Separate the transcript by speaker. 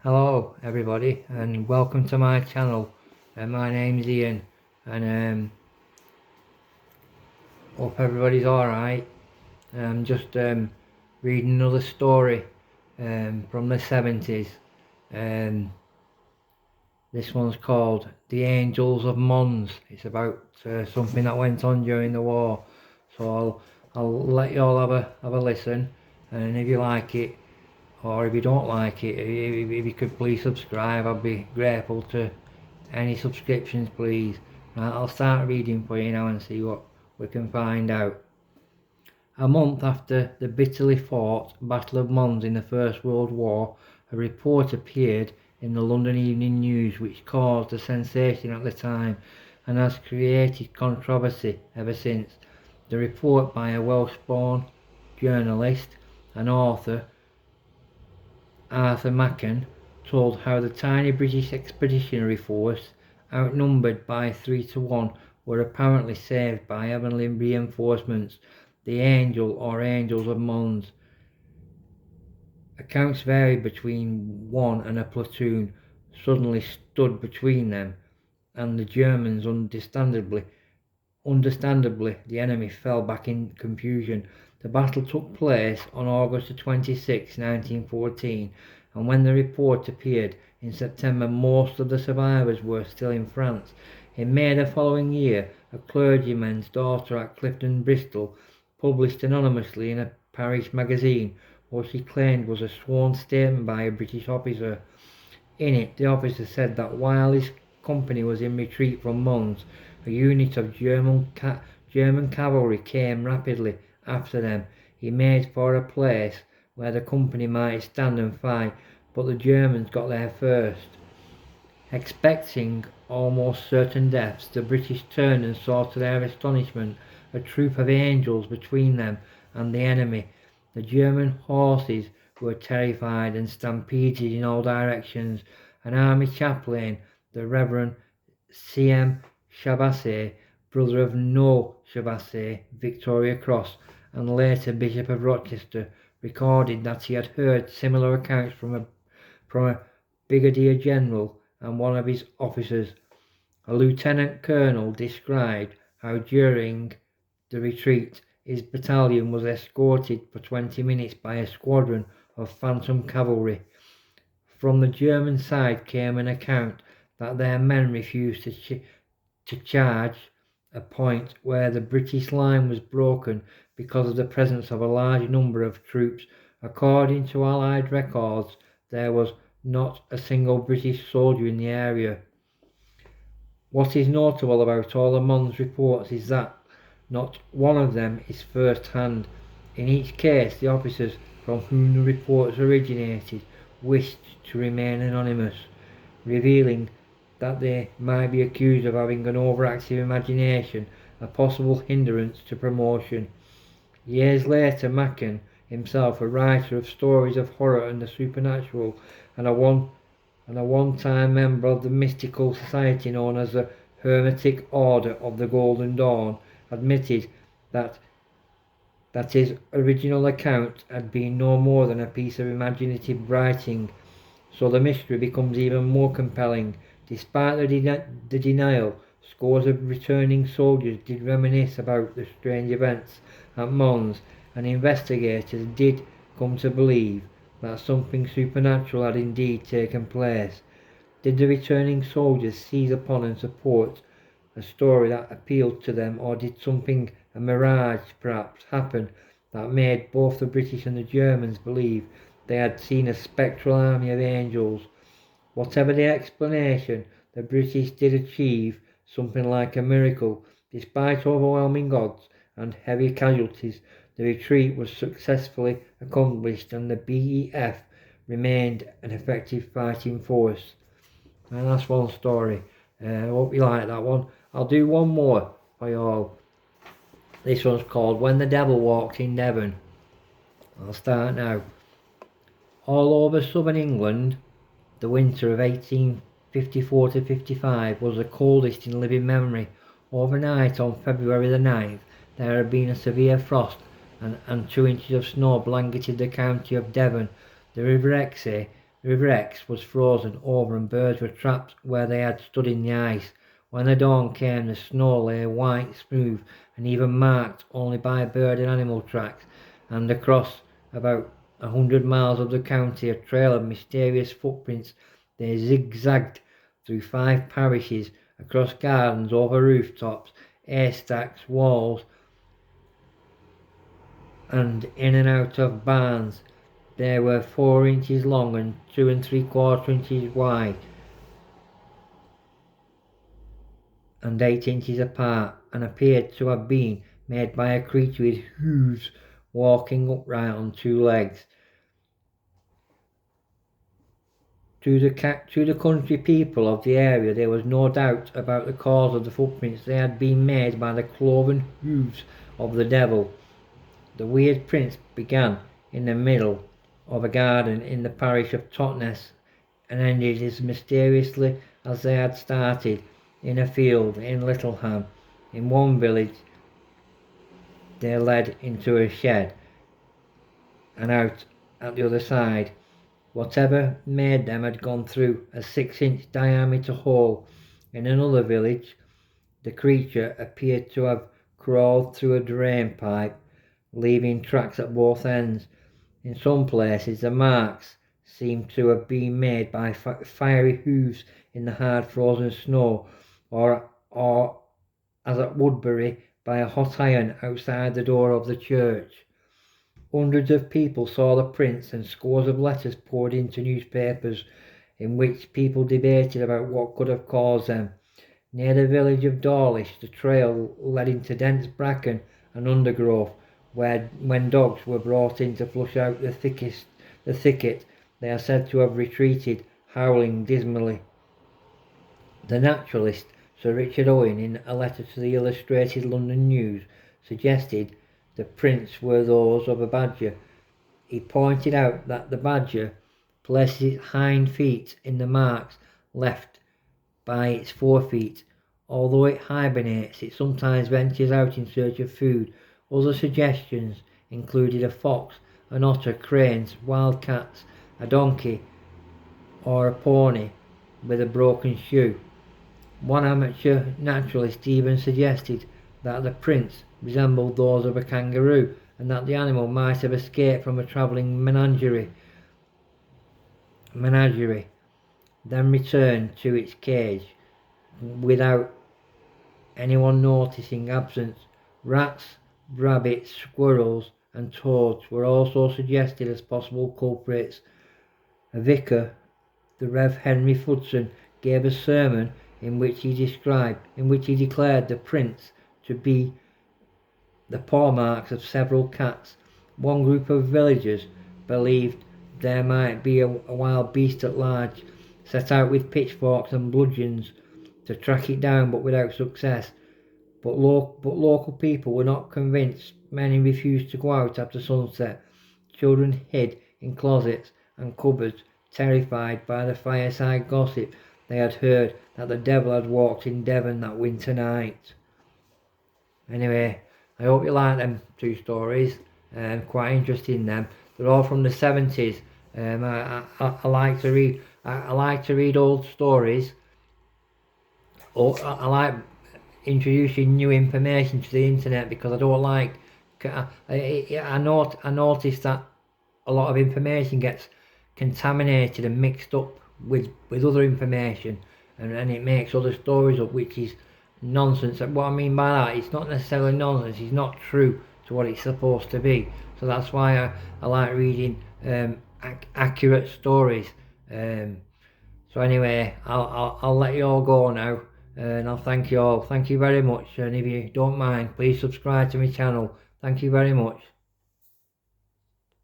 Speaker 1: Hello everybody and welcome to my channel. My name's Ian and hope everybody's alright. I'm just reading another story from the 70s. This one's called The Angels of Mons. It's about something that went on during the war. So I'll let you all have a listen, and if you like it, or if you don't like it, if you could please subscribe, I'd be grateful to any subscriptions please. Right, I'll start reading for you now and see what we can find out. A month after the bitterly fought Battle of Mons in the First World War, a report appeared in the London Evening News which caused a sensation at the time and has created controversy ever since. The report, by a Welsh-born journalist and author, Arthur Machen, told how the tiny British Expeditionary Force, outnumbered by 3 to 1, were apparently saved by heavenly reinforcements, the Angel or Angels of Mons. Accounts varied between one and a platoon suddenly stood between them and the Germans. Understandably, the enemy fell back in confusion. The battle took place on August 26, 1914, and when the report appeared in September, most of the survivors were still in France. In May the following year, a clergyman's daughter at Clifton, Bristol, published anonymously in a parish magazine what she claimed was a sworn statement by a British officer. In it, the officer said that while his company was in retreat from Mons, a unit of German cavalry came rapidly after them. He made for a place where the company might stand and fight, but the Germans got there first. Expecting almost certain deaths, the British turned and saw to their astonishment a troop of angels between them and the enemy. The German horses were terrified and stampeded in all directions. An army chaplain, the Reverend C.M. Chavasse, brother of Noel Chavasse, Victoria Cross, and later Bishop of Rochester, recorded that he had heard similar accounts from a brigadier general and one of his officers. A lieutenant colonel described how during the retreat his battalion was escorted for 20 minutes by a squadron of phantom cavalry. From the German side came an account that their men refused to charge a point where the British line was broken because of the presence of a large number of troops. According to Allied records, there was not a single British soldier in the area. What is notable about all the Mons reports is that not one of them is first-hand. In each case, the officers from whom the reports originated wished to remain anonymous, revealing that they might be accused of having an overactive imagination, a possible hindrance to promotion. Years later, Machen, himself a writer of stories of horror and the supernatural, and a one-time member of the mystical society known as the Hermetic Order of the Golden Dawn, admitted that his original account had been no more than a piece of imaginative writing. So the mystery becomes even more compelling. Despite the denial, scores of returning soldiers did reminisce about the strange events at Mons, and investigators did come to believe that something supernatural had indeed taken place. Did the returning soldiers seize upon and support a story that appealed to them, or did something, a mirage perhaps, happen that made both the British and the Germans believe they had seen a spectral army of angels? Whatever the explanation, the British did achieve something like a miracle. Despite overwhelming odds and heavy casualties, the retreat was successfully accomplished and the BEF remained an effective fighting force. And that's one story. I hope you like that one. I'll do one more for you all. This one's called When the Devil Walked in Devon. I'll start now. All over southern England, the winter of 1854 to 55 was the coldest in living memory. Overnight on February the 9th, there had been a severe frost and 2 inches of snow blanketed the county of Devon. The River Exe The River Exe was frozen over and birds were trapped where they had stood in the ice. When the dawn came, the snow lay white, smooth, and even marked only by bird and animal tracks, and across about 100 miles of the county, a trail of mysterious footprints. They zigzagged through 5 parishes, across gardens, over rooftops, haystacks, walls, and in and out of barns. They were 4 inches long and 2 3/4 inches wide, and 8 inches apart, and appeared to have been made by a creature with hooves, walking upright on 2 legs. To the country people of the area, there was no doubt about the cause of the footprints. They had been made by the cloven hooves of the devil. The weird prints began in the middle of a garden in the parish of Totnes, and ended as mysteriously as they had started, in a field in Littleham. In one village they led into a shed, and out at the other side. Whatever made them had gone through a 6-inch diameter hole. In another village the creature appeared to have crawled through a drain pipe, leaving tracks at both ends. In some places the marks seemed to have been made by fiery hooves in the hard frozen snow, or as at Woodbury, by a hot iron outside the door of the church. Hundreds of people saw the prints, and scores of letters poured into newspapers, in which people debated about what could have caused them. Near the village of Dawlish the trail led into dense bracken and undergrowth, where when dogs were brought in to flush out the thicket, they are said to have retreated, howling dismally. The naturalist Sir Richard Owen, in a letter to the Illustrated London News, suggested the prints were those of a badger. He pointed out that the badger places its hind feet in the marks left by its forefeet. Although it hibernates, it sometimes ventures out in search of food. Other suggestions included a fox, an otter, cranes, wild cats, a donkey, or a pony with a broken shoe. One amateur naturalist even suggested that the prints resembled those of a kangaroo, and that the animal might have escaped from a travelling menagerie, then returned to its cage without anyone noticing absence. Rats, rabbits, squirrels, and toads were also suggested as possible culprits. A vicar, the Rev. Henry Fudson, gave a sermon in which he declared the prints to be the paw marks of several cats. One group of villagers believed there might be a wild beast at large, set out with pitchforks and bludgeons to track it down, but without success. But local people were not convinced. Many refused to go out after sunset. Children hid in closets and cupboards, terrified by the fireside gossip they had heard that the devil had walked in Devon that winter night. Anyway, I hope you like them 2 stories. Quite interesting them. They're all from the 70s. I like to read. I like to read old stories. I like introducing new information to the internet, because I don't like. I noticed that a lot of information gets contaminated and mixed up with other information, and it makes other stories up, which is nonsense. What I mean by that, it's not necessarily nonsense, it's not true to what it's supposed to be. So that's why I like reading accurate stories. So anyway, I'll let you all go now, and I'll thank you all. Thank you very much, and if you don't mind, please subscribe to my channel. Thank you very much.